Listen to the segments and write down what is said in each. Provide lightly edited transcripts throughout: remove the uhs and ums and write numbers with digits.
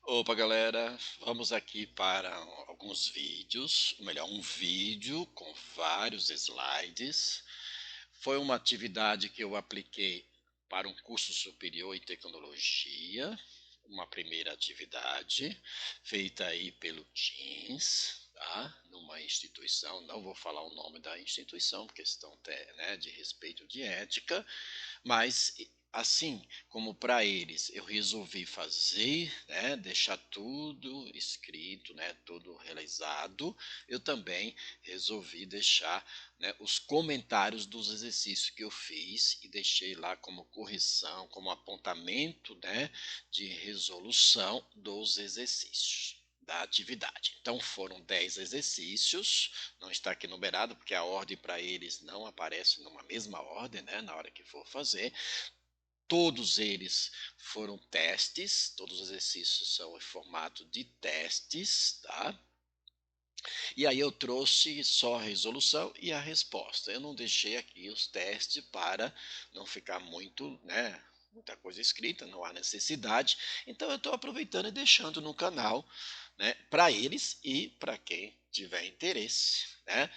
Opa, galera, vamos aqui para alguns vídeos, ou melhor, um vídeo com vários slides. Foi uma atividade que eu apliquei para um curso superior em tecnologia, uma primeira atividade feita aí pelo Teams, tá? Numa instituição, não vou falar o nome da instituição, por questão, né, de respeito de ética, mas assim como para eles eu resolvi fazer, né, deixar tudo escrito, né, tudo realizado, eu também resolvi deixar, né, os comentários dos exercícios que eu fiz e deixei lá como correção, como apontamento, né, de resolução dos exercícios da atividade. Então foram 10 exercícios, não está aqui numerado porque a ordem para eles não aparece numa mesma ordem, né, na hora que for fazer. Todos eles foram testes, todos os exercícios são em formato de testes, tá? E aí eu trouxe só a resolução e a resposta. Eu não deixei aqui os testes para não ficar muito, né, muita coisa escrita, não há necessidade. Então eu estou aproveitando e deixando no canal, né, para eles e para quem tiver interesse, né?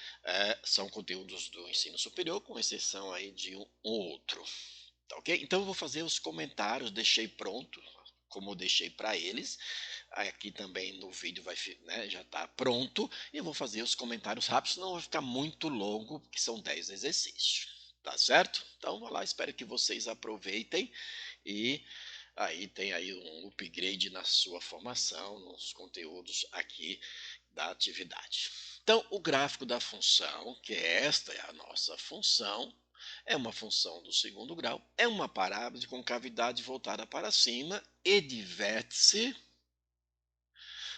São conteúdos do ensino superior, com exceção aí de um ou outro. Tá ok? Então eu vou fazer os comentários, deixei pronto, como eu deixei para eles. Aqui também no vídeo vai, né, já está pronto. E eu vou fazer os comentários rápidos, senão vai ficar muito longo, porque são 10 exercícios. Tá certo? Então vou lá, espero que vocês aproveitem e aí tem aí um upgrade na sua formação, nos conteúdos aqui da atividade. Então, o gráfico da função, que esta é a nossa função, é uma função do segundo grau, é uma parábola de concavidade voltada para cima e de vértice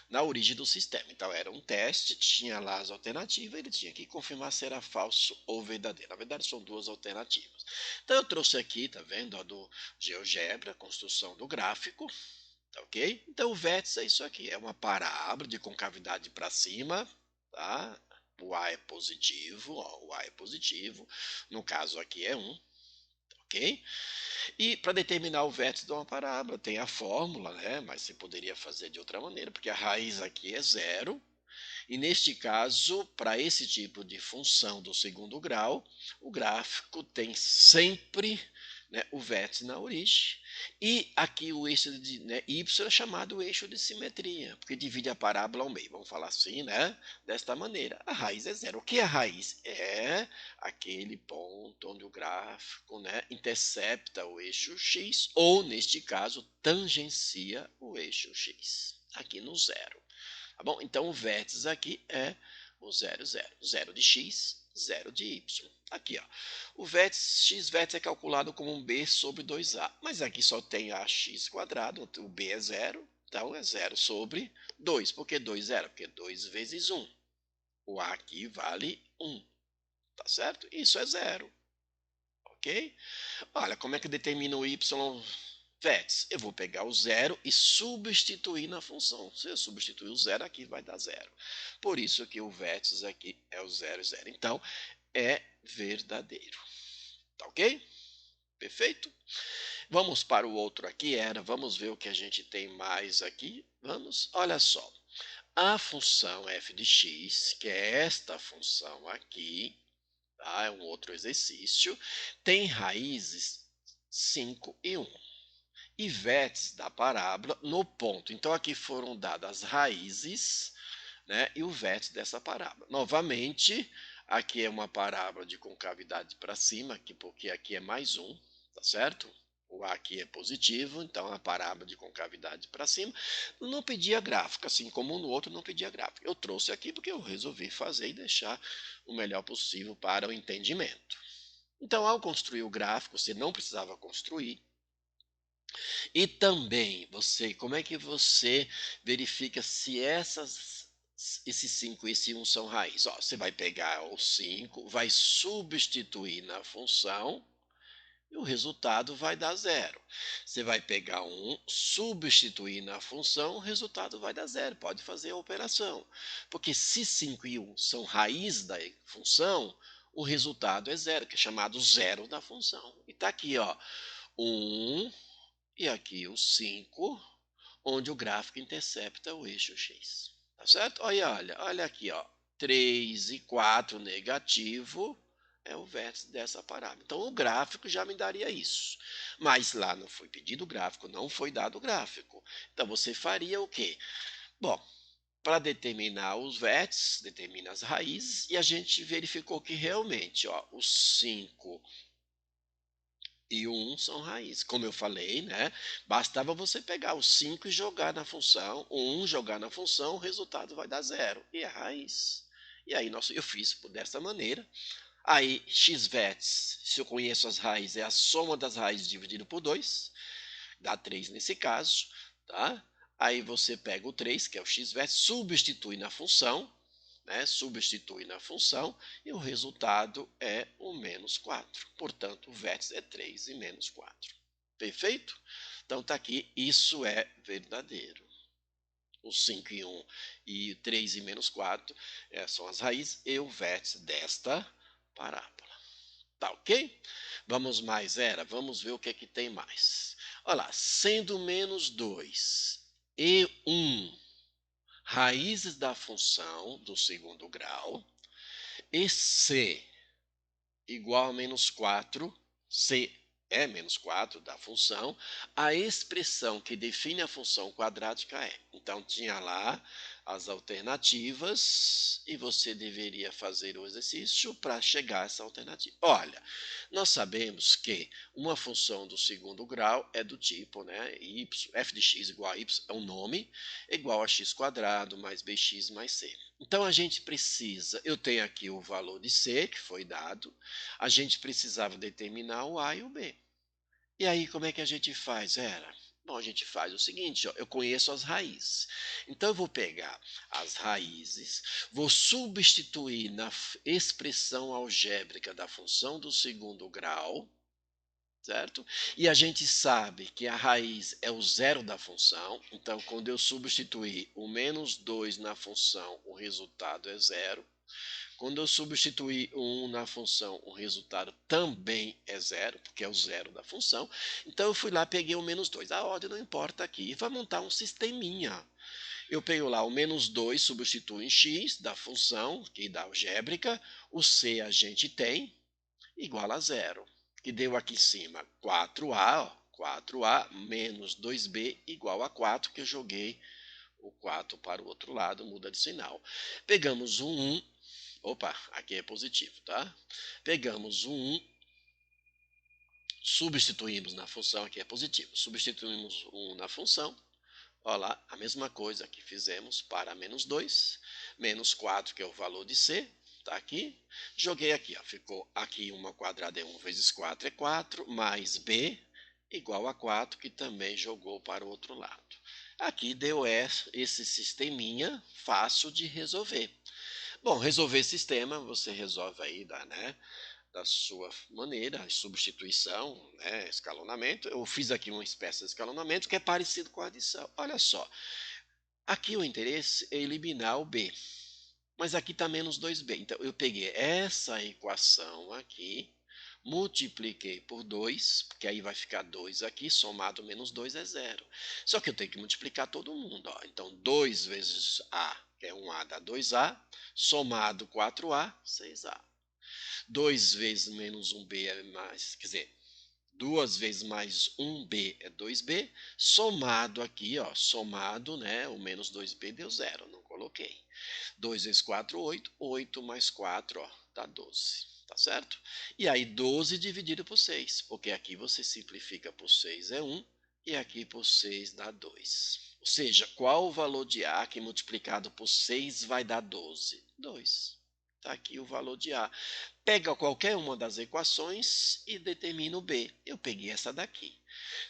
na origem do sistema. Então era um teste, tinha lá as alternativas, ele tinha que confirmar se era falso ou verdadeiro. Na verdade são duas alternativas. Então eu trouxe aqui, tá vendo, do GeoGebra, construção do gráfico, tá ok? Então o vértice é isso aqui, é uma parábola de concavidade para cima, tá? O A é positivo, ó, o A é positivo, no caso aqui é 1, ok? E para determinar o vértice de uma parábola, tem a fórmula, né? Mas você poderia fazer de outra maneira, porque a raiz aqui é zero. E neste caso, para esse tipo de função do segundo grau, o gráfico tem sempre, né, o vértice na origem. E aqui o eixo de, né, y é chamado eixo de simetria, porque divide a parábola ao meio. Vamos falar assim, né? Desta maneira. A raiz é zero. O que é a raiz? É aquele ponto onde o gráfico, né, intercepta o eixo x, ou neste caso, tangencia o eixo x, aqui no zero. Tá bom? Então o vértice aqui é o 0, 0. 0 de x, 0 de y. Aqui, ó. O vértice x vértice é calculado como um b sobre 2a. Mas aqui só tem ax quadrado, o b é 0. Então é 0 sobre 2. Por que 2 0? Porque 2 vezes 1. O a aqui vale 1. Tá certo? Isso é 0. Ok? Olha, como é que determina o y vértice? Eu vou pegar o zero e substituir na função. Se eu substituir o zero, aqui vai dar zero. Por isso que o vértice aqui é o 0, 0. Então, é verdadeiro. Tá ok? Perfeito? Vamos para o outro aqui, vamos ver o que a gente tem mais aqui. Vamos, olha só. A função f de x, que é esta função aqui, tá? É um outro exercício, tem raízes 5 e 1 e vértices da parábola no ponto. Então aqui foram dadas as raízes, né, e o vértice dessa parábola. Novamente, aqui é uma parábola de concavidade para cima, aqui, porque aqui é mais 1, tá certo? O A aqui é positivo, então a parábola de concavidade para cima. Não pedia gráfico, assim como no outro não pedia gráfico. Eu trouxe aqui porque eu resolvi fazer e deixar o melhor possível para o entendimento. Então, ao construir o gráfico, você não precisava construir, e também como é que você verifica se esses 5 e esse 1 são raiz? Ó, você vai pegar o 5, vai substituir na função e o resultado vai dar zero. Você vai pegar 1, substituir na função, o resultado vai dar zero. Pode fazer a operação. Porque se 5 e 1 são raiz da função, o resultado é zero, que é chamado zero da função. E está aqui, ó, 1 e aqui o 5, onde o gráfico intercepta o eixo x. Tá certo? Olha aqui, ó. 3 e 4 negativo é o vértice dessa parábola. Então, o gráfico já me daria isso. Mas lá não foi pedido o gráfico, não foi dado o gráfico. Então, você faria o quê? Bom, para determinar os vértices, determina as raízes, e a gente verificou que realmente, ó, os 5 e o 1 são raízes. Como eu falei, né? Bastava você pegar o 5 e jogar na função, o 1 jogar na função, o resultado vai dar zero. E é raiz. E aí eu fiz dessa maneira. Aí, x vértices, se eu conheço as raízes, é a soma das raízes dividido por 2, dá 3 nesse caso, tá? Aí você pega o 3, que é o x vértice, substitui na função, né? Substitui na função, e o resultado é o menos 4. Portanto, o vértice é 3 e menos 4. Perfeito? Então está aqui, isso é verdadeiro. O 5 e 1 e 3 e menos 4 são as raízes e o vértice desta parábola. Tá ok? Vamos mais, vamos ver o que é que tem mais. Olha lá, sendo menos 2 e 1 raízes da função do segundo grau, e C igual a menos 4, C é menos 4 da função, a expressão que define a função quadrática é. Então, tinha lá as alternativas e você deveria fazer o exercício para chegar a essa alternativa. Olha, nós sabemos que uma função do segundo grau é do tipo, né, y, f de x igual a y, é um nome, igual a x quadrado mais bx mais c. Então, a gente precisa, eu tenho aqui o valor de c, que foi dado, a gente precisava determinar o A e o B. E aí, como é que a gente faz? Bom, a gente faz o seguinte, ó, eu conheço as raízes. Então, eu vou pegar as raízes, vou substituir na expressão algébrica da função do segundo grau, certo? E a gente sabe que a raiz é o zero da função, então, quando eu substituir o menos 2 na função, o resultado é zero. Quando eu substituir o 1 na função, o resultado também é zero, porque é o zero da função. Então, eu fui lá, peguei o menos 2. A ordem não importa aqui. E vai montar um sisteminha. Eu pego lá o menos 2, substituo em x da função, que dá algébrica. O c a gente tem, igual a zero. Que deu aqui em cima 4a, ó, 4a menos 2b igual a 4, que eu joguei o 4 para o outro lado, muda de sinal. Pegamos o 1. Opa, aqui é positivo, tá? Pegamos o 1, substituímos na função, aqui é positivo. Substituímos o 1 na função. Olha lá, a mesma coisa que fizemos para menos 2, menos 4, que é o valor de C, tá aqui. Joguei aqui, ó, ficou aqui 1 ao quadrado é 1 vezes 4 é 4, mais B igual a 4, que também jogou para o outro lado. Aqui deu esse sisteminha fácil de resolver. Bom, resolver sistema, você resolve aí da sua maneira, substituição, né, escalonamento. Eu fiz aqui uma espécie de escalonamento que é parecido com a adição. Olha só, aqui o interesse é eliminar o b, mas aqui está menos 2b. Então, eu peguei essa equação aqui, multipliquei por 2, porque aí vai ficar 2 aqui, somado menos 2 é zero. Só que eu tenho que multiplicar todo mundo. Ó. Então, 2 vezes a, que é 1a, dá 2a, somado 4a, 6a. 2 vezes menos 1b é mais, quer dizer, 2 vezes mais 1b é 2b, somado aqui, ó, somado, né, o menos 2b deu zero, não coloquei. 2 vezes 4, 8, 8 mais 4, ó, dá 12, tá certo? E aí 12 dividido por 6, porque aqui você simplifica por 6 é 1, e aqui por 6 dá 2. Ou seja, qual o valor de A que multiplicado por 6 vai dar 12? 2. Está aqui o valor de A. Pega qualquer uma das equações e determina o B. Eu peguei essa daqui.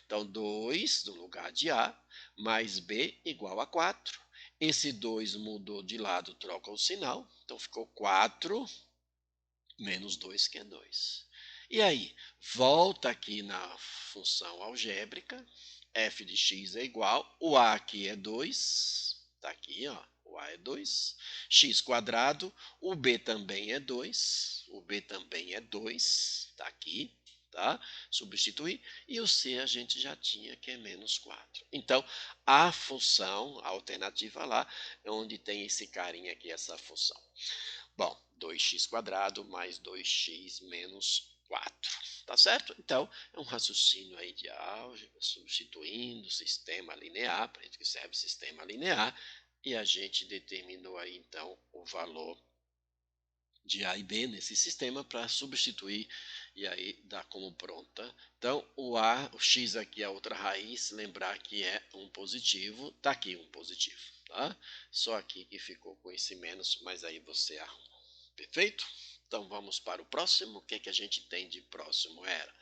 Então, 2 no lugar de A, mais B igual a 4. Esse 2 mudou de lado, troca o sinal. Então, ficou 4 menos 2, que é 2. E aí, volta aqui na função algébrica. F de x é igual. O A aqui é 2. Está aqui, ó. O A é 2. X quadrado. O B também é 2. O B também é 2. Está aqui. tá? Substituir, e o C a gente já tinha, que é menos 4. Então, a função, a alternativa lá, é onde tem esse carinha aqui, essa função. Bom, 2x² mais 2x menos 4, tá certo? Então, é um raciocínio aí de álgebra, substituindo o sistema linear, para gente que serve sistema linear, e a gente determinou aí, então, o valor de A e B nesse sistema para substituir e aí dá como pronta. Então, o x aqui é a outra raiz, lembrar que é um positivo, tá aqui um positivo, tá? Só aqui que ficou com esse menos, mas aí você arruma. Perfeito? Então vamos para o próximo. O que é que a gente tem de próximo era?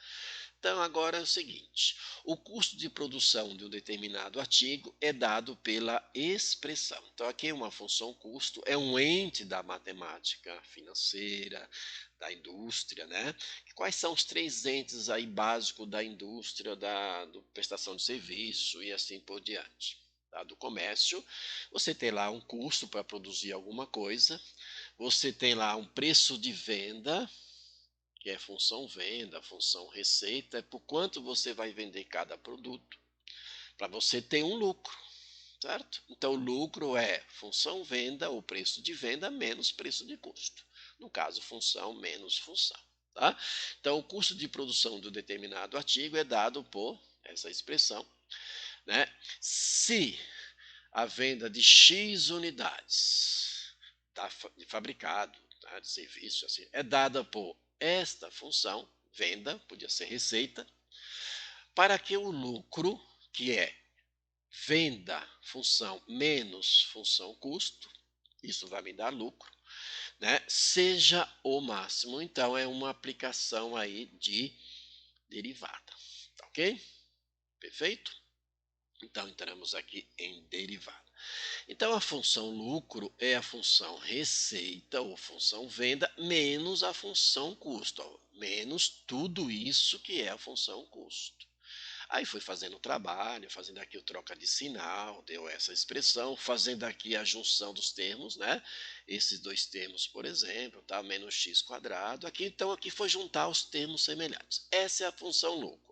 Então agora é o seguinte, o custo de produção de um determinado artigo é dado pela expressão. Então aqui uma função custo é um ente da matemática financeira, da indústria, né? Quais são os três entes aí básicos da indústria, do prestação de serviço e assim por diante? Tá? Do comércio, você tem lá um custo para produzir alguma coisa, você tem lá um preço de venda, que é função venda, função receita, é por quanto você vai vender cada produto, para você ter um lucro, certo? Então, o lucro é função venda, ou preço de venda, menos preço de custo. No caso, função menos função. Tá? Então, o custo de produção do determinado artigo é dado por essa expressão, né? Se a venda de X unidades de fabricado, tá, de serviço, assim, é dada por esta função, venda, podia ser receita, para que o lucro, que é venda, função menos função custo, isso vai me dar lucro, né, seja o máximo. Então, é uma aplicação aí de derivada, tá ok? Perfeito? Então, entramos aqui em derivada. Então, a função lucro é a função receita ou função venda menos a função custo, ó, menos tudo isso que é a função custo. Aí fui fazendo o trabalho, fazendo aqui o troca de sinal, deu essa expressão, fazendo aqui a junção dos termos, né? Esses dois termos, por exemplo, tá? Menos x². Aqui, então, aqui foi juntar os termos semelhantes. Essa é a função lucro.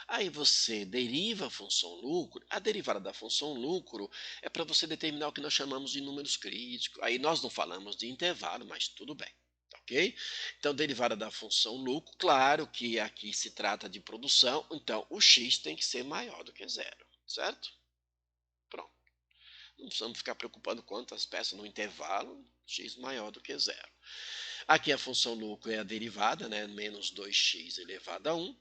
Aí você deriva a função lucro. A derivada da função lucro é para você determinar o que nós chamamos de números críticos. Aí nós não falamos de intervalo, mas tudo bem. Ok? Então, derivada da função lucro, claro que aqui se trata de produção, então o x tem que ser maior do que zero, certo? Pronto. Não precisamos ficar preocupando quantas peças no intervalo, x maior do que zero. Aqui a função lucro é a derivada, né? Menos 2x elevado a 1.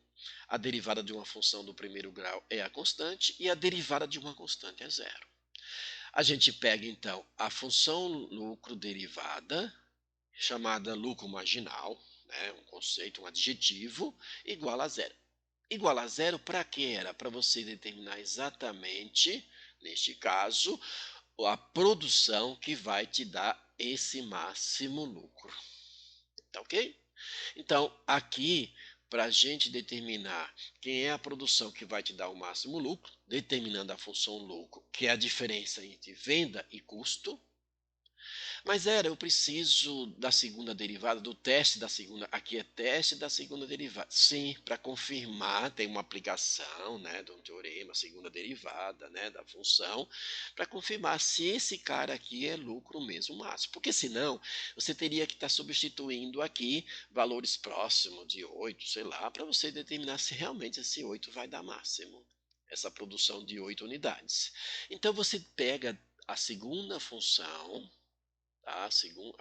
A derivada de uma função do primeiro grau é a constante e a derivada de uma constante é zero. A gente pega, então, a função lucro derivada, chamada lucro marginal, né, um conceito, um adjetivo, igual a zero. Igual a zero para quê? Era para você determinar exatamente, neste caso, a produção que vai te dar esse máximo lucro. Tá ok? Então, aqui, para a gente determinar quem é a produção que vai te dar o máximo lucro, determinando a função lucro, que é a diferença entre venda e custo. Mas eu preciso da segunda derivada, do teste da segunda. Aqui é teste da segunda derivada. Sim, para confirmar, tem uma aplicação, né, de um teorema, segunda derivada, né, da função, para confirmar se esse cara aqui é lucro mesmo máximo. Porque senão, você teria que estar substituindo aqui valores próximos de 8, sei lá, para você determinar se realmente esse 8 vai dar máximo. Essa produção de 8 unidades. Então, você pega a segunda função, tá?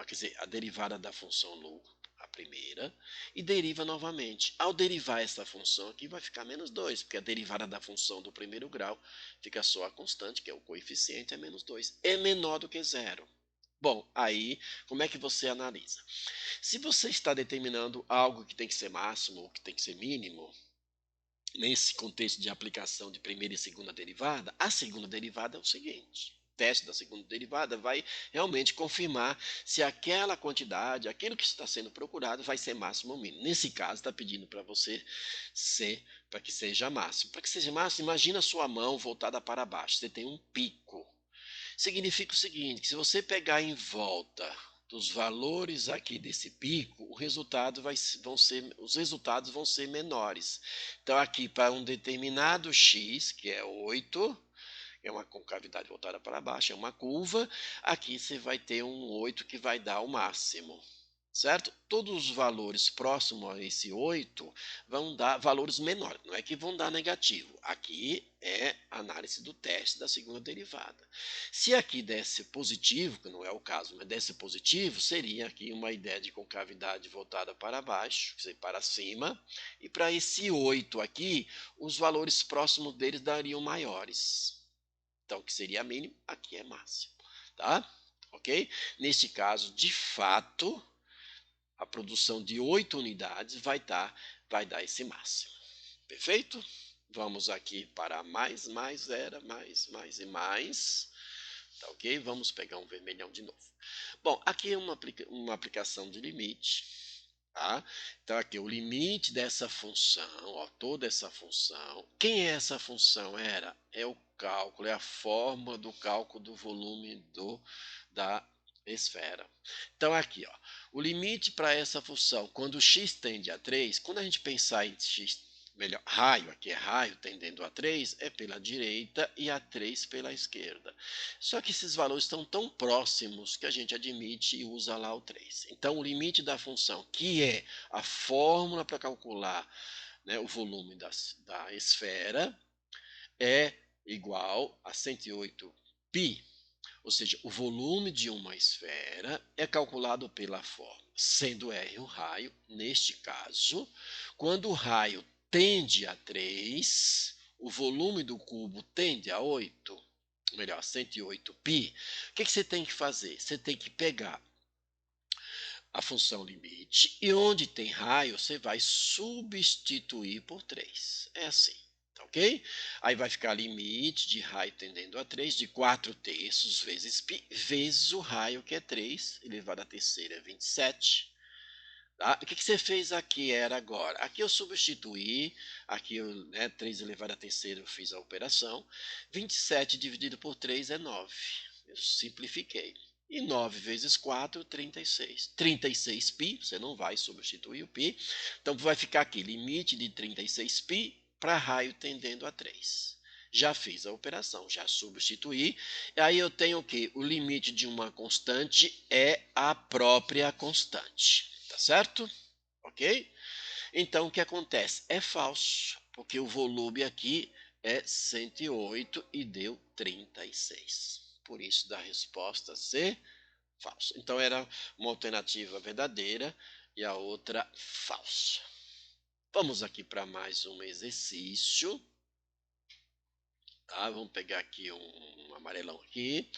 Quer dizer, a derivada da função lucro, a primeira, e deriva novamente. Ao derivar essa função aqui, vai ficar menos 2, porque a derivada da função do primeiro grau fica só a constante, que é o coeficiente, é menos 2. É menor do que zero. Bom, aí, como é que você analisa? Se você está determinando algo que tem que ser máximo ou que tem que ser mínimo, nesse contexto de aplicação de primeira e segunda derivada, a segunda derivada é o seguinte: o teste da segunda derivada vai realmente confirmar se aquela quantidade, aquilo que está sendo procurado, vai ser máximo ou mínimo. Nesse caso, está pedindo para você ser, para que seja máximo. Para que seja máximo, imagina a sua mão voltada para baixo. Você tem um pico. Significa o seguinte, que se você pegar em volta dos valores aqui desse pico, o resultado os resultados vão ser menores. Então, aqui para um determinado x, que é 8, é uma concavidade voltada para baixo, é uma curva, aqui você vai ter um 8 que vai dar o máximo. Certo? Todos os valores próximos a esse 8 vão dar valores menores, não é que vão dar negativo. Aqui é análise do teste da segunda derivada. Se aqui desse positivo, que não é o caso, mas desse positivo, seria aqui uma ideia de concavidade voltada para baixo, quer dizer, para cima, e para esse 8 aqui, os valores próximos deles dariam maiores. Então, que seria mínimo, aqui é máximo, tá? Ok? Neste caso, de fato, a produção de 8 unidades vai dar esse máximo. Perfeito? Vamos aqui para mais, era, mais e mais. Tá ok? Vamos pegar um vermelhão de novo. Bom, aqui é uma aplicação de limite. Tá? Então, aqui o limite dessa função, ó, toda essa função. Quem é essa função? É o cálculo, é a fórmula do cálculo do volume da esfera. Então, aqui, ó, o limite para essa função, quando x tende a 3, quando a gente pensar em x, melhor, raio, aqui é raio tendendo a 3, é pela direita e a 3 pela esquerda. Só que esses valores estão tão próximos que a gente admite e usa lá o 3. Então, o limite da função, que é a fórmula para calcular, né, o volume da esfera, é igual a 108π. Ou seja, o volume de uma esfera é calculado pela fórmula, sendo R o raio, neste caso, quando o raio tende a 3, o volume do cubo tende a 8, melhor, 108π, o que você tem que fazer? Você tem que pegar a função limite e onde tem raio, você vai substituir por 3. É assim. Ok? Aí vai ficar limite de raio tendendo a 3 de 4/3 vezes π, vezes o raio, que é 3, elevado à terceira é 27. Tá? O que você fez aqui era agora? Aqui eu substituí, aqui eu, 3 elevado à terceira eu fiz a operação, 27 dividido por 3 é 9. Eu simplifiquei. E 9 vezes 4, 36. 36π, você não vai substituir o π. Então vai ficar aqui, limite de 36π para raio tendendo a 3. Já fiz a operação, já substituí. E aí eu tenho o quê? O limite de uma constante é a própria constante. Tá certo? Ok? Então o que acontece? É falso, porque o volume aqui é 108 e deu 36. Por isso da resposta C, falso. Então era uma alternativa verdadeira e a outra falsa. Vamos aqui para mais um exercício. Tá? Vamos pegar aqui um amarelão aqui.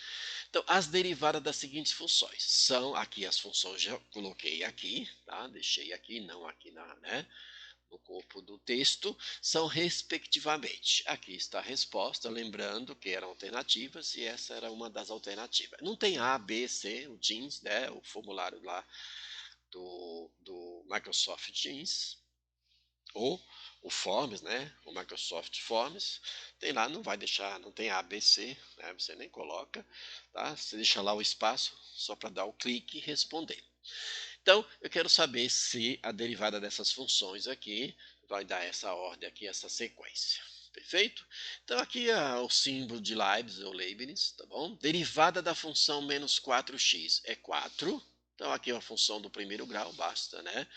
Então, as derivadas das seguintes funções. São aqui as funções, já coloquei aqui, tá? Deixei aqui, não aqui no corpo do texto, são respectivamente. Aqui está a resposta, lembrando que eram alternativas e essa era uma das alternativas. Não tem A, B, C, o Teams, né? O formulário lá do Microsoft Teams, ou o Forms, né? O Microsoft Forms, tem lá, não vai deixar, não tem A, B, C, né? Você nem coloca, tá? Você deixa lá o espaço só para dar o clique e responder. Então, eu quero saber se a derivada dessas funções aqui vai dar essa ordem aqui, essa sequência. Perfeito? Então, aqui é o símbolo de Leibniz, ou Leibniz, tá bom? Derivada da função menos 4x é 4. Então, aqui é a função do primeiro grau, basta, né?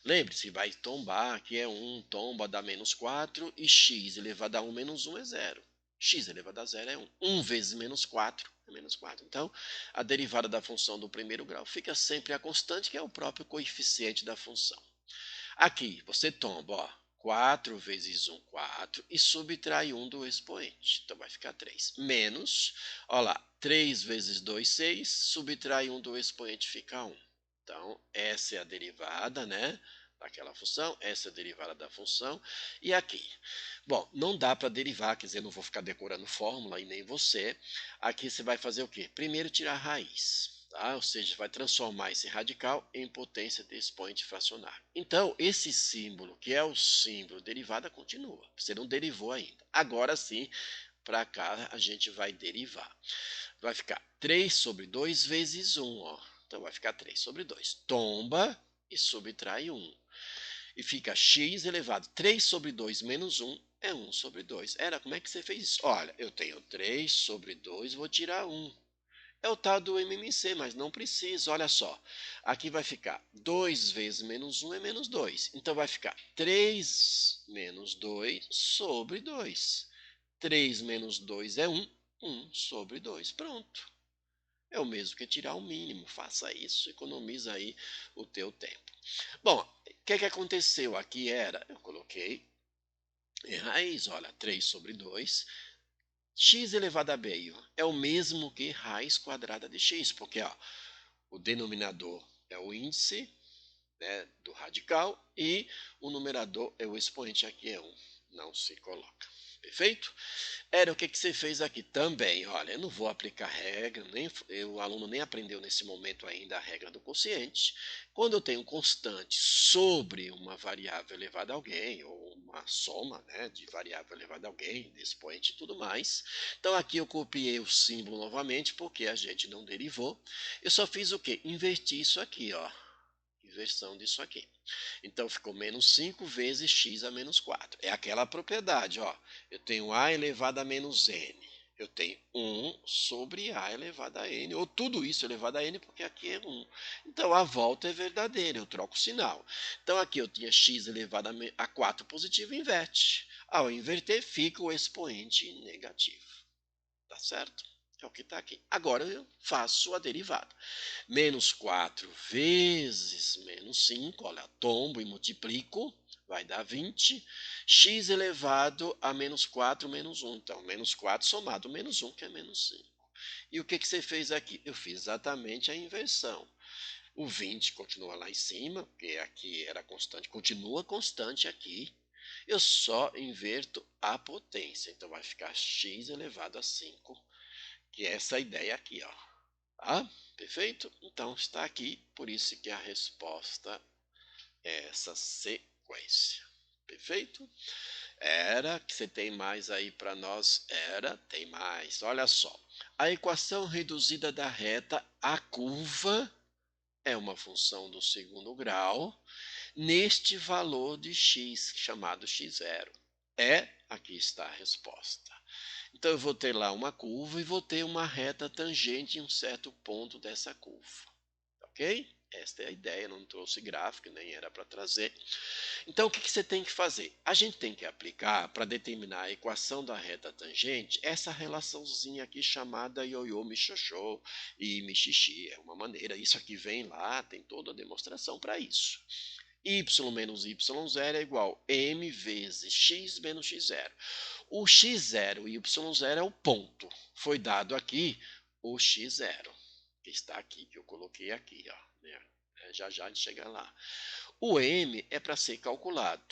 Lembre-se, vai tombar, aqui é 1, tomba, dá menos 4, e x elevado a 1 menos 1 é 0. X elevado a 0 é 1. 1 vezes menos 4 é menos 4. Então, a derivada da função do primeiro grau fica sempre a constante, que é o próprio coeficiente da função. Aqui, você tomba, ó, 4 vezes 1, 4, e subtrai 1 do expoente. Então, vai ficar 3. Menos, ó lá, 3 vezes 2, 6, subtrai 1 do expoente, fica 1. Então, essa é a derivada, né, daquela função, essa é a derivada da função. E aqui? Bom, não dá para derivar, quer dizer, não vou ficar decorando fórmula e nem você. Aqui você vai fazer o quê? Primeiro tirar a raiz. Tá? Ou seja, vai transformar esse radical em potência de expoente fracionário. Então, esse símbolo, que é o símbolo derivada, continua. Você não derivou ainda. Agora sim, para cá a gente vai derivar. Vai ficar 3 sobre 2 vezes 1. Ó. Então vai ficar 3 sobre 2. Tomba e subtrai 1. E fica x elevado 3 sobre 2 menos 1 é 1 sobre 2. Como é que você fez isso? Olha, eu tenho 3 sobre 2, vou tirar 1. É o tal do MMC, mas não precisa, olha só. Aqui vai ficar 2 vezes menos 1 é menos 2. Então vai ficar 3 menos 2 sobre 2. 3 menos 2 é 1, 1 sobre 2. Pronto. É o mesmo que tirar o mínimo. Faça isso, economiza aí o teu tempo. Bom, o que aconteceu aqui eu coloquei em raiz, olha, 3 sobre 2. X elevado a b é o mesmo que raiz quadrada de x, porque ó, o denominador é o índice, né, do radical e o numerador é o expoente, aqui é 1, não se coloca. Perfeito? O que você fez aqui também. Olha, eu não vou aplicar regra, o aluno nem aprendeu nesse momento ainda a regra do quociente. Quando eu tenho constante sobre uma variável elevada a alguém, ou uma soma, né, de variável elevada a alguém, de expoente e tudo mais. Então aqui eu copiei o símbolo novamente, porque a gente não derivou. Eu só fiz o quê? Inverti isso aqui, ó. Inversão disso aqui. Então ficou menos 5 vezes x a menos 4. É aquela propriedade, ó. Eu tenho a elevado a menos n. Eu tenho 1 sobre a elevado a n, ou tudo isso elevado a n, porque aqui é 1. Então a volta é verdadeira, eu troco o sinal. Então aqui eu tinha x elevado a 4 positivo, inverte. Ao inverter, fica o expoente negativo. Tá certo? É o que está aqui. Agora eu faço a derivada. Menos 4 vezes menos 5, olha, tombo e multiplico, vai dar 20. X elevado a menos 4 menos 1. Então, menos 4 somado menos 1, que é menos 5. E o que você fez aqui? Eu fiz exatamente a inversão. O 20 continua lá em cima, porque aqui era constante, continua constante aqui. Eu só inverto a potência. Então, vai ficar x elevado a 5, que é essa ideia aqui, ó. Tá? Perfeito? Então está aqui, por isso que a resposta é essa sequência. Perfeito? Que você tem mais aí para nós? Tem mais. Olha só. A equação reduzida da reta, a curva, é uma função do segundo grau neste valor de x, chamado x0. Aqui está a resposta. Então eu vou ter lá uma curva e vou ter uma reta tangente em um certo ponto dessa curva. Ok? Esta é a ideia, não trouxe gráfico, nem era para trazer. Então o que você tem que fazer? A gente tem que aplicar, para determinar a equação da reta tangente, essa relaçãozinha aqui chamada ioiô michoxô e mixixi. É uma maneira, isso aqui vem lá, tem toda a demonstração para isso. Y menos y0 é igual a m vezes x menos x0. O x0 e y0 é o ponto. Foi dado aqui o x0, que está aqui, que eu coloquei aqui, ó, né? Já já a gente chega lá. O m é para ser calculado,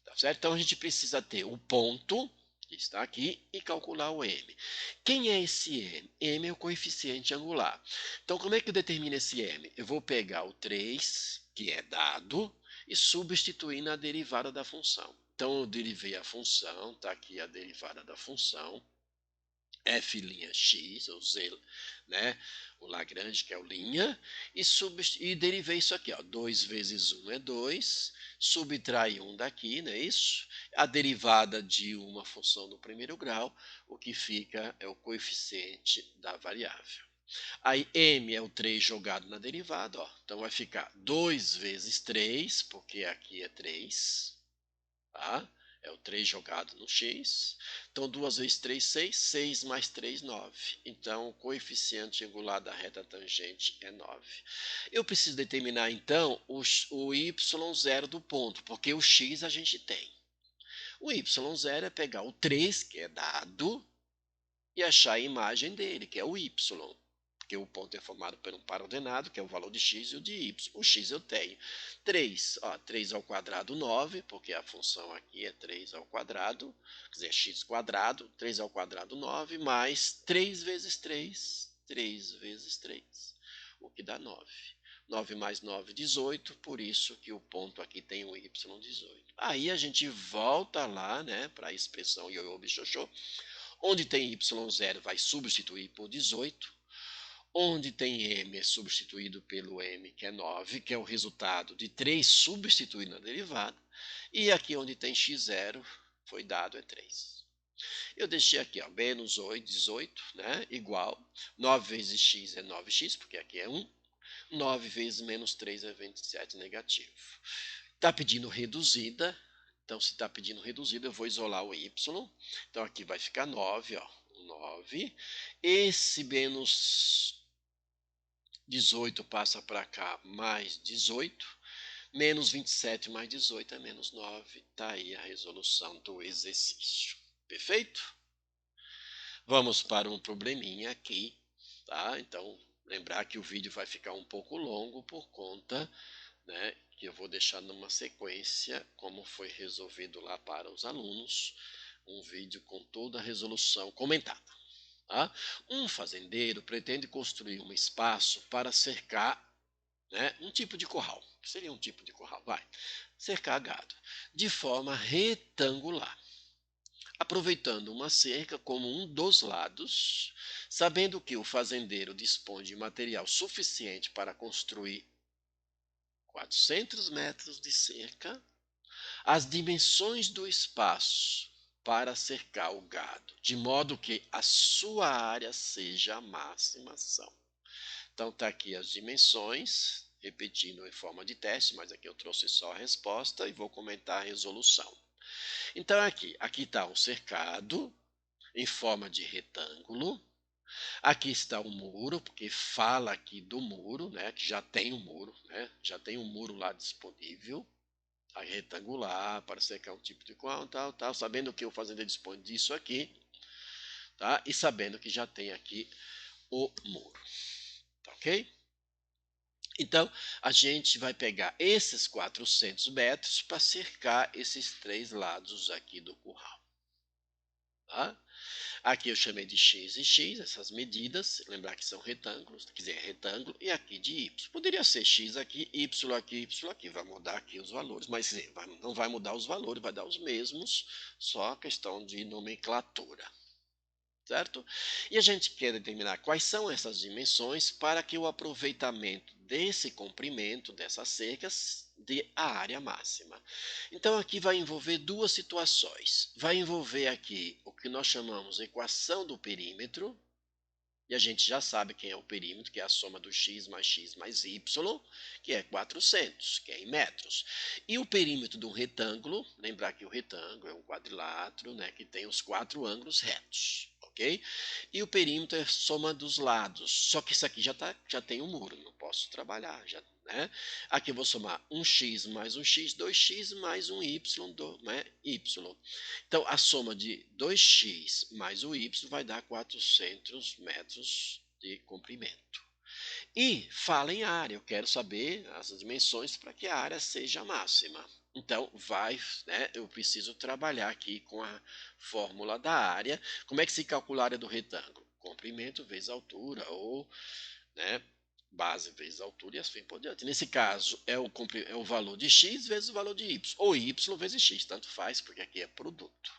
tá certo? Então a gente precisa ter o ponto, que está aqui, e calcular o m. Quem é esse m? M é o coeficiente angular. Então como é que eu determino esse m? Eu vou pegar o 3, que é dado, e substituir na derivada da função. Então eu derivei a função, está aqui a derivada da função, f'(x), ou z, né? O Lagrange, que é o linha, e derivei isso aqui, ó, 2 vezes 1 é 2, subtrai 1 daqui, não é isso? A derivada de uma função do primeiro grau, o que fica é o coeficiente da variável. Aí m é o 3 jogado na derivada, ó, então vai ficar 2 vezes 3, porque aqui é 3, tá? É o 3 jogado no x. Então, 2 vezes 3, 6. 6 mais 3, 9. Então, o coeficiente angular da reta tangente é 9. Eu preciso determinar, então, o y0 do ponto, porque o x a gente tem. O y0 é pegar o 3, que é dado, e achar a imagem dele, que é o y. Porque o ponto é formado por um par ordenado, que é o valor de x e o de y. O x eu tenho 3, ó, 3 ao quadrado 9, porque a função aqui é 3 ao quadrado, quer dizer, x quadrado, 3 ao quadrado 9, mais 3 vezes 3, 3 vezes 3, o que dá 9. 9 mais 9, 18, por isso que o ponto aqui tem o y18. Aí a gente volta lá, né, para a expressão ioiô bichoxô, onde tem y0 vai substituir por 18, Onde tem m é substituído pelo m, que é 9, que é o resultado de 3 substituído na derivada. E aqui onde tem x0, foi dado é 3. Eu deixei aqui, ó, menos 8, 18, né, igual. 9 vezes x é 9x, porque aqui é 1. 9 vezes menos 3 é 27 negativo. Está pedindo reduzida. Então, se está pedindo reduzida, eu vou isolar o y. Então, aqui vai ficar 9, ó. 9. Esse menos 18 passa para cá, mais 18. Menos 27 mais 18 é menos 9. Está aí a resolução do exercício. Perfeito? Vamos para um probleminha aqui, tá? Então, lembrar que o vídeo vai ficar um pouco longo por conta, né, que eu vou deixar numa sequência como foi resolvido lá para os alunos, um vídeo com toda a resolução comentada. Tá? Um fazendeiro pretende construir um espaço para cercar, né, um tipo de curral, que seria um tipo de curral, vai, cercar gado, de forma retangular, aproveitando uma cerca como um dos lados, sabendo que o fazendeiro dispõe de material suficiente para construir 400 metros de cerca, as dimensões do espaço para cercar o gado, de modo que a sua área seja a máxima são. Então está aqui as dimensões, repetindo em forma de teste, mas aqui eu trouxe só a resposta e vou comentar a resolução. Então aqui está um cercado em forma de retângulo. Aqui está o muro, porque fala aqui do muro, né, que já tem um muro, né, já tem um muro lá disponível, tá, retangular, para cercar um tipo de qual, tal, sabendo que o fazendeiro dispõe disso aqui, tá, e sabendo que já tem aqui o muro, tá ok? Então, a gente vai pegar esses 400 metros para cercar esses 3 lados aqui do curral. Tá? Aqui eu chamei de x e x, essas medidas, lembrar que são retângulos, quer dizer, retângulo, e aqui de y. Poderia ser x aqui, y aqui, vai mudar aqui os valores, mas dizer, não vai mudar os valores, vai dar os mesmos, só questão de nomenclatura. Certo? E a gente quer determinar quais são essas dimensões para que o aproveitamento desse comprimento, dessas cercas, dê a área máxima. Então aqui vai envolver duas situações. Vai envolver aqui o que nós chamamos de equação do perímetro, e a gente já sabe quem é o perímetro, que é a soma do x mais y, que é 400, que é em metros. E o perímetro do retângulo, lembrar que o retângulo é um quadrilátero, né, que tem os 4 ângulos retos. Ok? E o perímetro é a soma dos lados. Só que isso aqui já tem um muro, não posso trabalhar. Já, né? Aqui eu vou somar um x mais um x, 2x mais um y, né? Y. Então, a soma de 2x mais o y vai dar 400 metros de comprimento. E fala em área, eu quero saber as dimensões para que a área seja máxima. Então, né, eu preciso trabalhar aqui com a fórmula da área. Como é que se calcula a área do retângulo? Comprimento vezes altura, ou, né, base vezes altura e assim por diante. Nesse caso, é o valor de x vezes o valor de y, ou y vezes x, tanto faz, porque aqui é produto.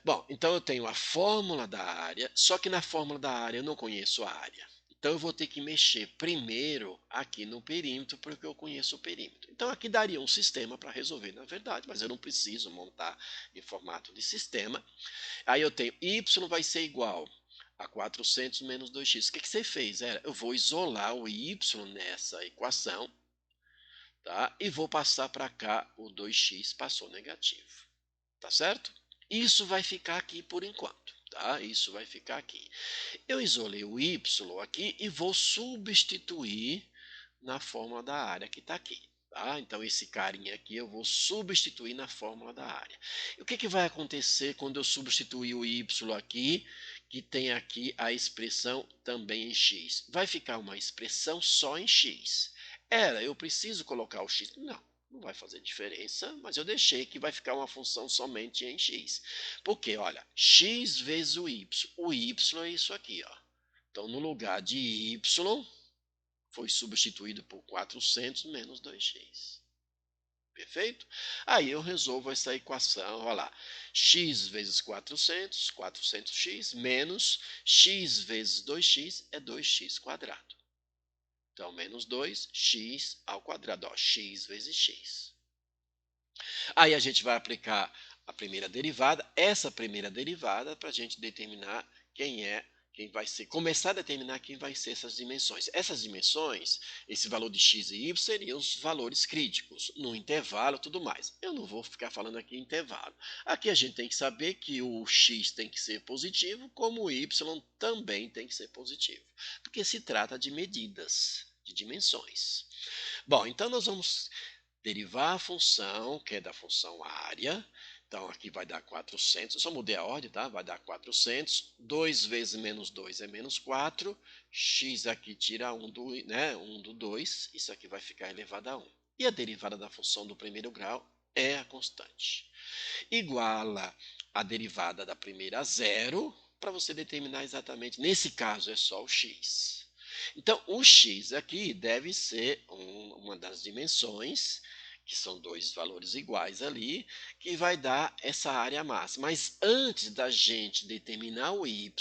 Bom, então eu tenho a fórmula da área, só que na fórmula da área eu não conheço a área. Então eu vou ter que mexer primeiro aqui no perímetro, porque eu conheço o perímetro. Então aqui daria um sistema para resolver, na verdade, mas eu não preciso montar em formato de sistema. Aí eu tenho y vai ser igual a 400 menos 2x. O que você fez? Eu vou isolar o y nessa equação, tá? E vou passar para cá o 2x, passou negativo. Tá certo? Isso vai ficar aqui por enquanto, tá? Isso vai ficar aqui. Eu isolei o y aqui e vou substituir na fórmula da área que está aqui. Tá? Então, esse carinha aqui eu vou substituir na fórmula da área. E o que vai acontecer quando eu substituir o y aqui, que tem aqui a expressão também em x? Vai ficar uma expressão só em x. Eu preciso colocar o x? Não. Não vai fazer diferença, mas eu deixei que vai ficar uma função somente em x. Porque, olha, x vezes o y é isso aqui, ó. Então, no lugar de y, foi substituído por 400 menos 2x. Perfeito? Aí eu resolvo essa equação, olha lá, x vezes 400, 400x, menos x vezes 2x é 2x quadrado. Então, menos 2x ao quadrado, ó, x vezes x. Aí a gente vai aplicar a primeira derivada, essa primeira derivada, para a gente determinar quem vai ser, começar a determinar quem vai ser essas dimensões. Essas dimensões, esse valor de x e y, seriam os valores críticos, no intervalo e tudo mais. Eu não vou ficar falando aqui em intervalo. Aqui a gente tem que saber que o x tem que ser positivo, como o y também tem que ser positivo, porque se trata de medidas, de dimensões. Bom, então nós vamos derivar a função, que é da função área. Então, aqui vai dar 400. Eu só mudei a ordem, tá? Vai dar 400. 2 vezes menos 2 é menos 4. X aqui tira 1 do, né, 1 do 2. Isso aqui vai ficar elevado a 1. E a derivada da função do primeiro grau é a constante. Iguala a derivada da primeira a zero, para você determinar exatamente, nesse caso é só o x. Então, o x aqui deve ser uma das dimensões, que são dois valores iguais ali, que vai dar essa área máxima. Mas antes da gente determinar o y,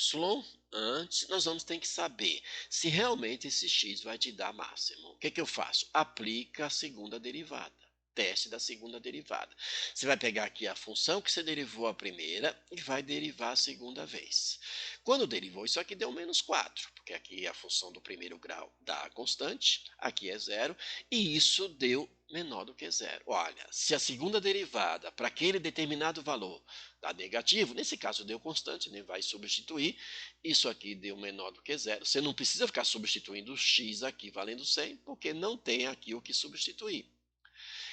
antes nós vamos ter que saber se realmente esse x vai te dar máximo. O que eu faço? Aplica a segunda derivada. Teste da segunda derivada. Você vai pegar aqui a função que você derivou a primeira e vai derivar a segunda vez. Quando derivou isso aqui deu menos 4, porque aqui a função do primeiro grau dá a constante, aqui é zero, e isso deu menor do que zero. Olha, se a segunda derivada para aquele determinado valor dá negativo, nesse caso deu constante, nem vai substituir, isso aqui deu menor do que zero. Você não precisa ficar substituindo o x aqui valendo 100, porque não tem aqui o que substituir.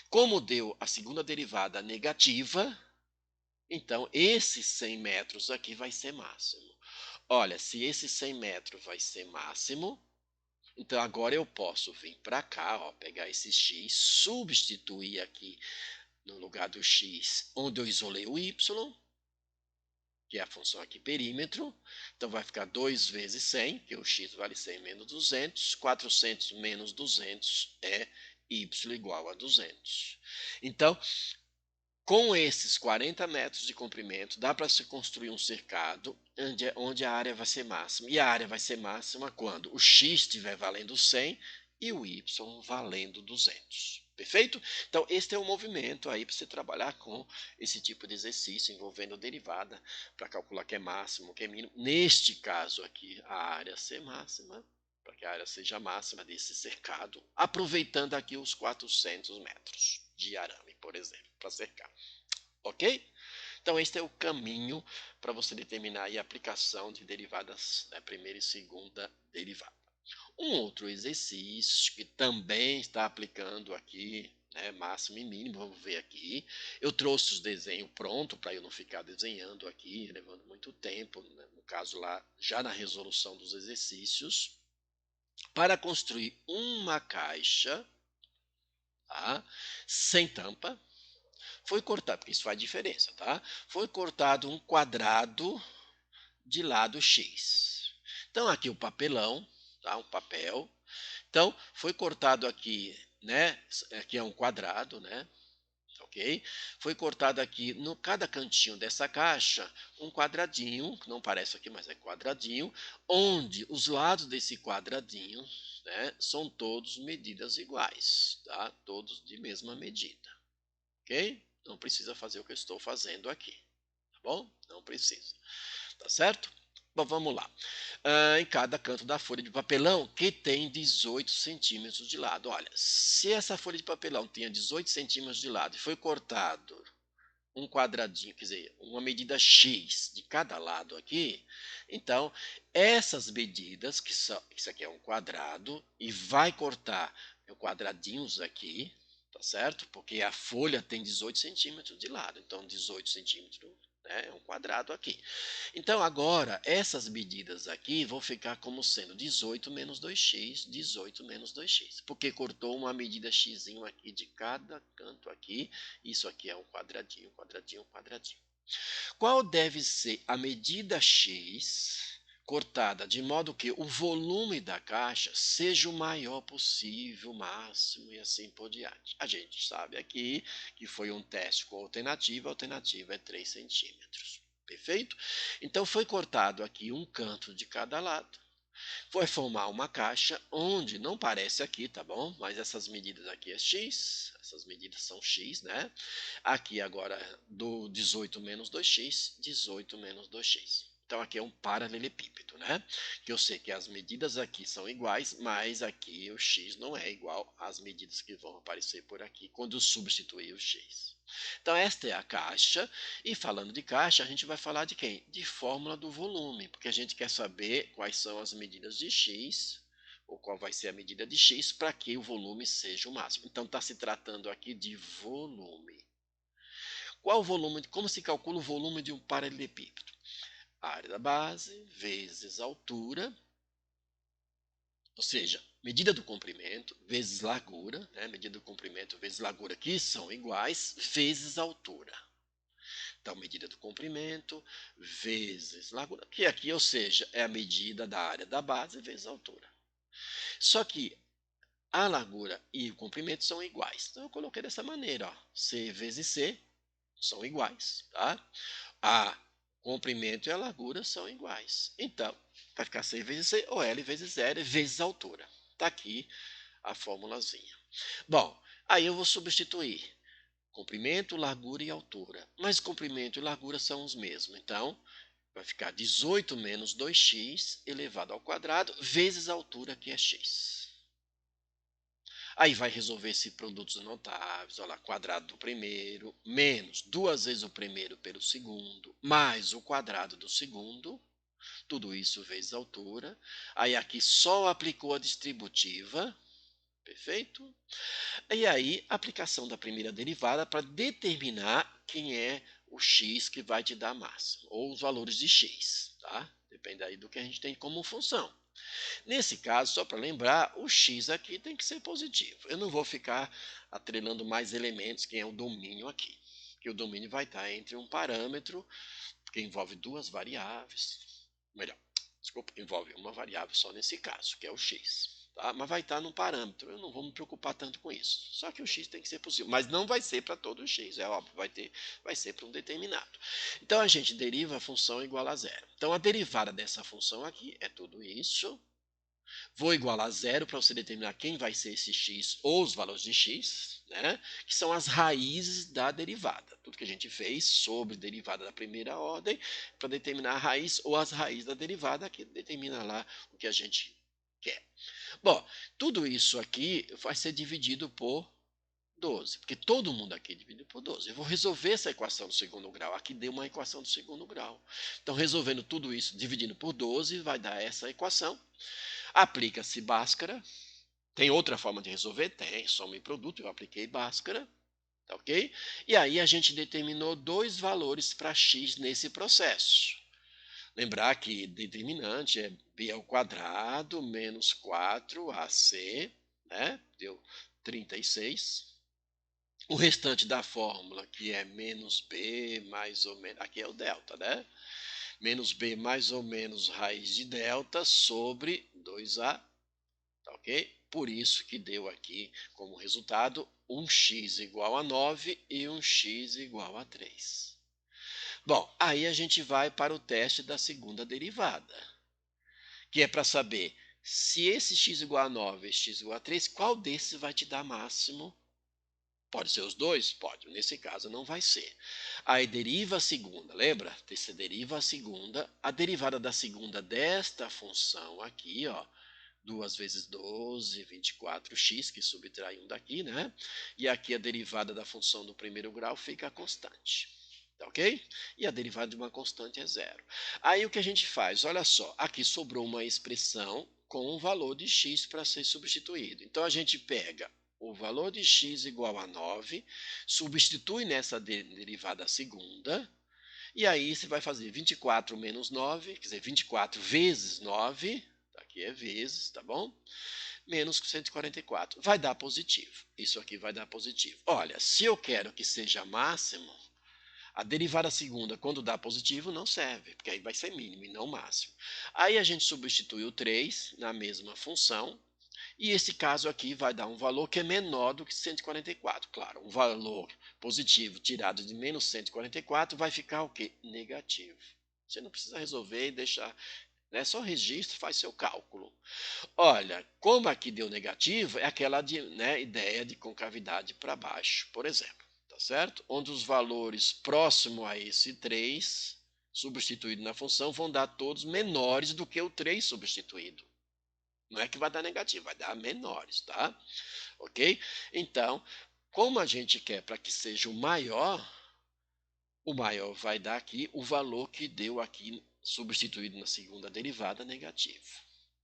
Como deu a segunda derivada negativa, então esse 100 metros aqui vai ser máximo. Olha, se esse 100 metros vai ser máximo, então agora eu posso vir para cá, ó, pegar esse x, substituir aqui no lugar do x, onde eu isolei o y, que é a função aqui perímetro. Então vai ficar 2 vezes 100, que o x vale 100 menos 200. 400 menos 200 é y igual a 200. Então, com esses 40 metros de comprimento, dá para se construir um cercado onde a área vai ser máxima. E a área vai ser máxima quando o x estiver valendo 100 e o y valendo 200. Perfeito? Então, este é o movimento aí para você trabalhar com esse tipo de exercício envolvendo derivada para calcular que é máximo, que é mínimo. Neste caso aqui, a área ser máxima, para que a área seja máxima desse cercado, aproveitando aqui os 400 metros de arame, por exemplo, para cercar. Ok? Então, este é o caminho para você determinar a aplicação de derivadas, né, primeira e segunda derivada. Um outro exercício que também está aplicando aqui, né, máximo e mínimo, vamos ver aqui. Eu trouxe os desenhos pronto para eu não ficar desenhando aqui, levando muito tempo, né, no caso lá, já na resolução dos exercícios, para construir uma caixa, tá, sem tampa. Foi cortado, porque isso faz diferença, tá? Foi cortado um quadrado de lado X. Então, aqui o papelão, tá? Um papel. Então, foi cortado aqui, né? Aqui é um quadrado, né? Ok? Foi cortado aqui, no cada cantinho dessa caixa, um quadradinho, que não parece aqui, mas é quadradinho, onde os lados desse quadradinho, né, são todos medidas iguais, tá? Todos de mesma medida. Ok? Não precisa fazer o que eu estou fazendo aqui, tá bom? Não precisa, tá certo? Bom, vamos lá. Em cada canto da folha de papelão, que tem 18 centímetros de lado. Olha, se essa folha de papelão tinha 18 centímetros de lado e foi cortado um quadradinho, quer dizer, uma medida X de cada lado aqui, então essas medidas, que são, isso aqui é um quadrado, e vai cortar quadradinhos aqui, tá certo? Porque a folha tem 18 centímetros de lado, então 18 centímetros, né, é um quadrado aqui. Então agora, essas medidas aqui vão ficar como sendo 18 menos 2x, 18 menos 2x, porque cortou uma medida x aqui de cada canto aqui, isso aqui é um quadradinho, quadradinho, quadradinho. Qual deve ser a medida x cortada de modo que o volume da caixa seja o maior possível, máximo e assim por diante. A gente sabe aqui que foi um teste com alternativa, a alternativa é 3 centímetros. Perfeito? Então foi cortado aqui um canto de cada lado. Foi formar uma caixa onde não parece aqui, tá bom? Mas essas medidas aqui é X, essas medidas são X, né? Aqui agora do 18 menos 2x, 18 menos 2x. Então aqui é um paralelepípedo, né? Que eu sei que as medidas aqui são iguais, mas aqui o x não é igual às medidas que vão aparecer por aqui quando eu substituir o x. Então esta é a caixa, e falando de caixa, a gente vai falar de quem? De fórmula do volume, porque a gente quer saber quais são as medidas de x, ou qual vai ser a medida de x, para que o volume seja o máximo. Então está se tratando aqui de volume. Qual o volume? Como se calcula o volume de um paralelepípedo? A área da base vezes a altura, ou seja, medida do comprimento vezes largura, né? Medida do comprimento vezes largura, que são iguais, vezes a altura. Então, medida do comprimento vezes largura, que aqui, ou seja, é a medida da área da base vezes a altura. Só que a largura e o comprimento são iguais. Então, eu coloquei dessa maneira, ó, C vezes C são iguais, tá? A comprimento e a largura são iguais. Então, vai ficar C vezes C ou L vezes L vezes a altura. Está aqui a formulazinha. Bom, aí eu vou substituir comprimento, largura e altura. Mas comprimento e largura são os mesmos. Então, vai ficar 18 menos 2x elevado ao quadrado vezes a altura, que é x. Aí vai resolver esse produtos notáveis, olha lá, quadrado do primeiro, menos duas vezes o primeiro pelo segundo, mais o quadrado do segundo, tudo isso vezes a altura. Aí aqui só aplicou a distributiva, perfeito? E aí, aplicação da primeira derivada para determinar quem é o x que vai te dar máximo, ou os valores de x, tá? Depende aí do que a gente tem como função. Nesse caso, só para lembrar, o x aqui tem que ser positivo. Eu não vou ficar atrelando mais elementos, que é o domínio aqui. Porque o domínio vai estar entre um parâmetro, que envolve duas variáveis. Melhor, desculpa, envolve uma variável só nesse caso, que é o x. Tá? Mas vai estar num parâmetro, eu não vou me preocupar tanto com isso. Só que o x tem que ser possível, mas não vai ser para todo o x, é óbvio, vai ser para um determinado. Então a gente deriva a função igual a zero. Então a derivada dessa função aqui é tudo isso. Vou igualar a zero para você determinar quem vai ser esse x ou os valores de x, né? Que são as raízes da derivada. Tudo que a gente fez sobre derivada da primeira ordem para determinar a raiz ou as raízes da derivada, que determina lá o que a gente quer. Bom, tudo isso aqui vai ser dividido por 12, porque todo mundo aqui é dividido por 12. Eu vou resolver essa equação do segundo grau. Aqui deu uma equação do segundo grau. Então, resolvendo tudo isso, dividindo por 12, vai dar essa equação. Aplica-se Bhaskara. Tem outra forma de resolver? Tem, soma e produto, eu apliquei Bhaskara, tá ok? E aí a gente determinou dois valores para x nesse processo. Lembrar que determinante é b ao quadrado menos 4ac, né? Deu 36. O restante da fórmula, que é menos b mais ou menos, aqui é o delta, né? Menos b mais ou menos raiz de delta sobre 2a. Tá ok? Por isso que deu aqui como resultado um x igual a 9 e um x igual a 3. Bom, aí a gente vai para o teste da segunda derivada, que é para saber se esse x igual a 9 e esse x igual a 3, qual desses vai te dar máximo? Pode ser os dois? Pode. Nesse caso não vai ser. Aí deriva a segunda, lembra? Você deriva a segunda. A derivada da segunda desta função aqui, ó, 2 vezes 12, 24x, que subtrai 1 daqui, né? E aqui a derivada da função do primeiro grau fica constante. Tá ok? E a derivada de uma constante é zero. Aí o que a gente faz? Olha só, aqui sobrou uma expressão com um valor de x para ser substituído. Então a gente pega o valor de x igual a 9, substitui nessa derivada segunda, e aí você vai fazer 24 menos 9, quer dizer, 24 vezes 9, aqui é vezes, tá bom? Menos 144. Vai dar positivo. Isso aqui vai dar positivo. Olha, se eu quero que seja máximo, A derivada segunda, quando dá positivo, não serve, porque aí vai ser mínimo e não máximo. Aí a gente substitui o 3 na mesma função, e esse caso aqui vai dar um valor que é menor do que 144. Claro, um valor positivo tirado de menos 144 vai ficar o quê? Negativo. Você não precisa resolver e deixar, né? Só registra, faz seu cálculo. Olha, como aqui deu negativo, é aquela né, ideia de concavidade para baixo, por exemplo, tá certo? Onde os valores próximos a esse 3 substituído na função vão dar todos menores do que o 3 substituído. Não é que vai dar negativo, vai dar menores, tá? Ok? Então, como a gente quer para que seja o maior vai dar aqui o valor que deu aqui substituído na segunda derivada negativo.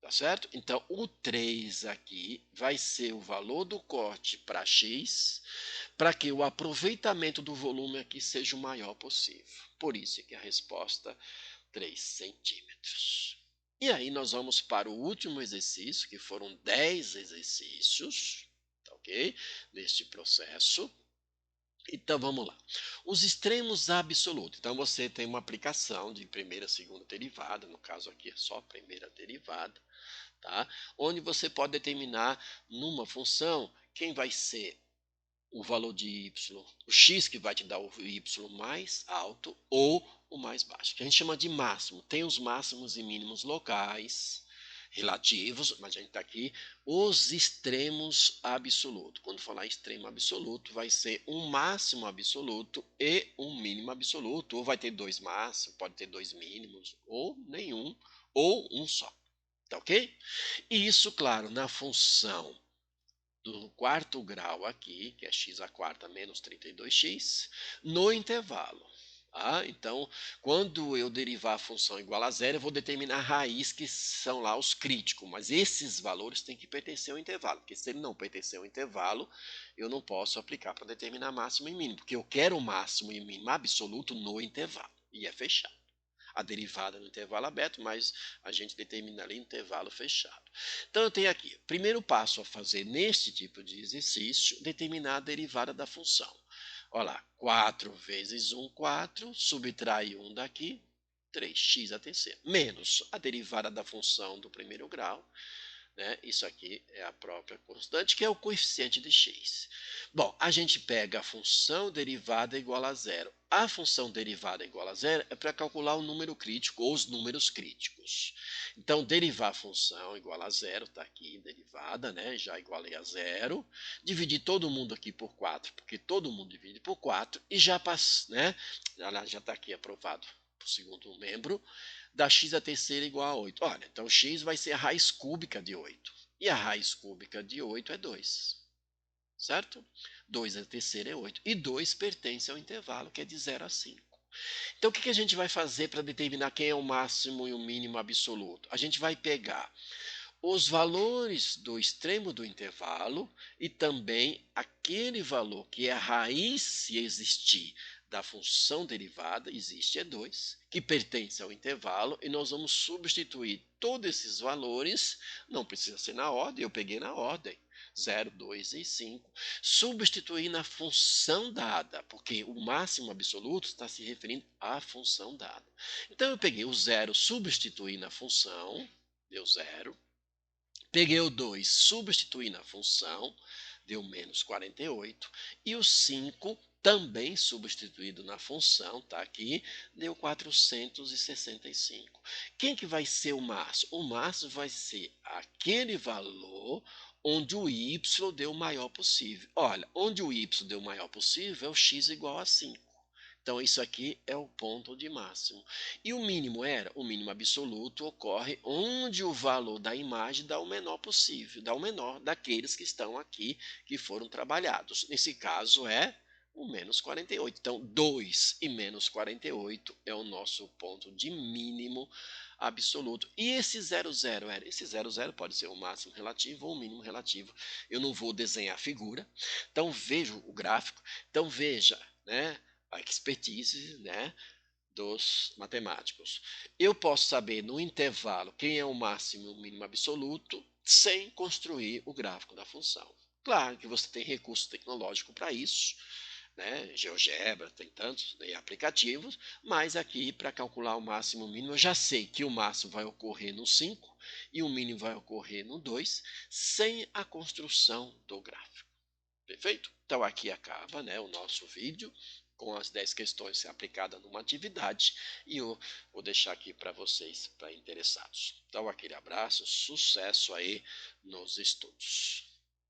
Tá certo? Então, o 3 aqui vai ser o valor do corte para x, para que o aproveitamento do volume aqui seja o maior possível. Por isso é que a resposta 3 centímetros. E aí nós vamos para o último exercício, que foram 10 exercícios, tá ok? Neste processo. Então vamos lá. Os extremos absolutos. Então você tem uma aplicação de primeira, segunda derivada, no caso aqui é só primeira derivada, tá? Onde você pode determinar numa função quem vai ser o valor de y, o x que vai te dar o y mais alto ou o mais baixo, que a gente chama de máximo. Tem os máximos e mínimos locais, relativos, mas a gente está aqui, os extremos absolutos. Quando falar extremo absoluto, vai ser um máximo absoluto e um mínimo absoluto, ou vai ter dois máximos, pode ter dois mínimos, ou nenhum, ou um só. Tá ok? E isso, claro, na função do quarto grau aqui, que é x à quarta menos 32x, no intervalo. Então, quando eu derivar a função igual a zero, eu vou determinar a raiz, que são lá os críticos, mas esses valores têm que pertencer ao intervalo, porque se ele não pertencer ao intervalo, eu não posso aplicar para determinar máximo e mínimo, porque eu quero o máximo e mínimo absoluto no intervalo, e é fechado. A derivada no intervalo aberto, mas a gente determina ali no intervalo fechado. Então eu tenho aqui, primeiro passo a fazer neste tipo de exercício, determinar a derivada da função. Olha lá, 4 vezes 1, 4, subtrai 1 daqui, 3x a terceira, menos a derivada da função do primeiro grau, né? Isso aqui é a própria constante, que é o coeficiente de x. Bom, a gente pega a função derivada igual a zero. A função derivada igual a zero é para calcular o número crítico ou os números críticos. Então, derivar a função igual a zero, está aqui, derivada, né? Já igualei a zero. Dividir todo mundo aqui por 4, porque todo mundo divide por 4, e já passa, né? Já está aqui aprovado para o segundo membro, da x a terceira igual a 8. Olha, então x vai ser a raiz cúbica de 8. E a raiz cúbica de 8 é 2. Certo? 2 a terceira é 8. E 2 pertence ao intervalo, que é de 0 a 5. Então, o que a gente vai fazer para determinar quem é o máximo e o mínimo absoluto? A gente vai pegar os valores do extremo do intervalo e também aquele valor que é a raiz, se existir, da função derivada, existe é 2, que pertence ao intervalo, e nós vamos substituir todos esses valores, não precisa ser na ordem, eu peguei na ordem, 0, 2 e 5, substituir na função dada, porque o máximo absoluto está se referindo à função dada. Então eu peguei o 0, substituí na função, deu 0. Peguei o 2, substituí na função, deu menos 48. E o 5, também substituído na função, está aqui, deu 465. Quem que vai ser o máximo? O máximo vai ser aquele valor onde o y deu o maior possível. Olha, onde o y deu o maior possível é o x igual a 5. Então, isso aqui é o ponto de máximo. E o mínimo era? O mínimo absoluto ocorre onde o valor da imagem dá o menor possível, dá o menor daqueles que estão aqui, que foram trabalhados. Nesse caso é o menos 48. Então, 2 e menos 48 é o nosso ponto de mínimo absoluto. E esse 00 era? Esse 00 pode ser o máximo relativo ou o mínimo relativo. Eu não vou desenhar a figura. Então, veja o gráfico. Então, veja, né? A expertise, né, dos matemáticos. Eu posso saber no intervalo quem é o máximo e o mínimo absoluto sem construir o gráfico da função. Claro que você tem recurso tecnológico para isso, né? GeoGebra, tem tantos, né, aplicativos, mas aqui para calcular o máximo e o mínimo, eu já sei que o máximo vai ocorrer no 5 e o mínimo vai ocorrer no 2, sem a construção do gráfico. Perfeito? Então aqui acaba, né, o nosso vídeo com as 10 questões aplicadas numa atividade e eu vou deixar aqui para vocês, para interessados. Então aquele abraço, sucesso aí nos estudos.